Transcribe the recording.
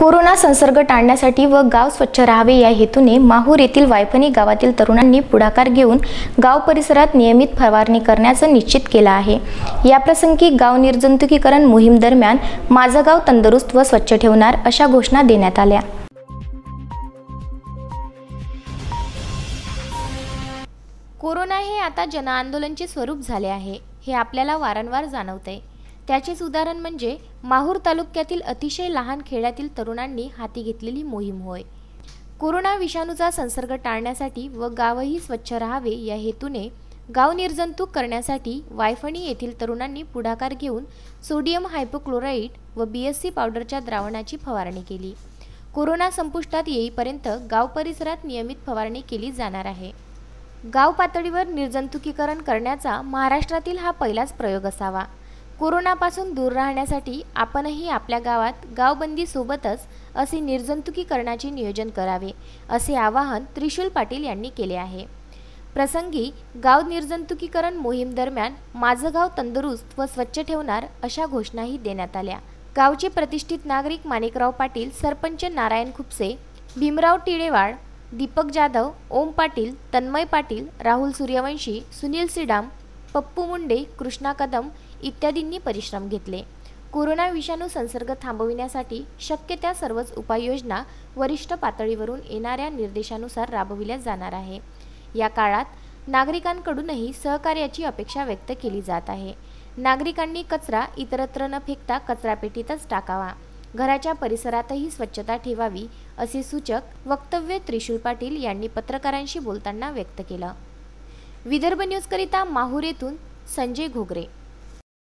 Corona संसर्ग टाळण्यासाठी व गाव स्वच्छ राहावे या हेतूने माहूर येथील वायफणी गावातील तरुणांनी पुढाकार घेऊन गाव परिसरात नियमित फवारणी करण्याचं निश्चित केलं आहे। याप्रसंगी गाव निर्जंतुकीकरण मोहीम दरम्यान माझं गाव तंदुरुस्त व स्वच्छ ठेवणार अशा घोषणा देण्यात आल्या। कोरोना हे आता जनआंदोलनाचे स्वरूप झाले आहे, हे आपल्याला वारंवार जाणवते। त्याचेच उदाहरण म्हणजे माहूर तालुक्यातील अतिशय लहान खेड्यातील तरुणांनी हाती घेतलेली मोहीम होय। कोरोना विषाणूचा संसर्ग टाळण्यासाठी व गावही स्वच्छ राहावे या हेतूने गाव निर्जंतुक करण्यासाठी वायफणी येथील तरुणांनी पुढाकार घेऊन सोडियम हायपोक्लोराइड व BSC पावडरच्या द्रावणाची फवारणी केली। कोरोना संपुष्टात येईपर्यंत गाव परिसरात नियमित फवारणी केली जाणार आहे। गाव पातळीवर निर्जंतुकीकरण करण्याचा महाराष्ट्रातील हा पहिलाच प्रयोग असावा। कोरोनापासून दूर राहण्यासाठी आपणही आपल्या गावात गावबंदी सोबतच असे निर्जंतुकीकरणाचे नियोजन करावे, असे आवाहन त्रिशूल पाटील यांनी केले आहे। प्रसंगी गाव निर्जंतुकीकरण मोहीम दरम्यान माझं गाव तंदुरुस्त व स्वच्छ ठेवणार अशा घोषणाही देण्यात आल्या। गावचे प्रतिष्ठित नागरिक माणिकराव पाटील, सरपंच नारायण खुपसे, भीमराव टिडेवाड, दीपक जाधव, ओम पाटील, तन्मय पाटील, राहुल सूर्यवंशी, सुनील सिडाम, पप्पू मुंडे, कृष्णा कदम इत्यादींनी परिश्रम घेतले। कोरोना विषाणू संसर्ग थांबविण्यासाठी शक्य त्या सर्वच उपाययोजना वरिष्ठ पातळीवरून येणाऱ्या निर्देशानुसार राबविल्या जाणार आहे। या काळात नागरिकांकडूनही सहकार्याची अपेक्षा व्यक्त केली जात आहे। नागरिकांनी कचरा इतरत्र न फेकता कचरापेटीतच टाकावा, घराच्या परिसरातही स्वच्छता ठेवावी, असे सूचक वक्तव्य त्रिशूल पाटील यांनी पत्रकारांशी बोलताना व्यक्त केलं। विदर्भ न्यूज करिता माहूर येथून संजय घोगरे।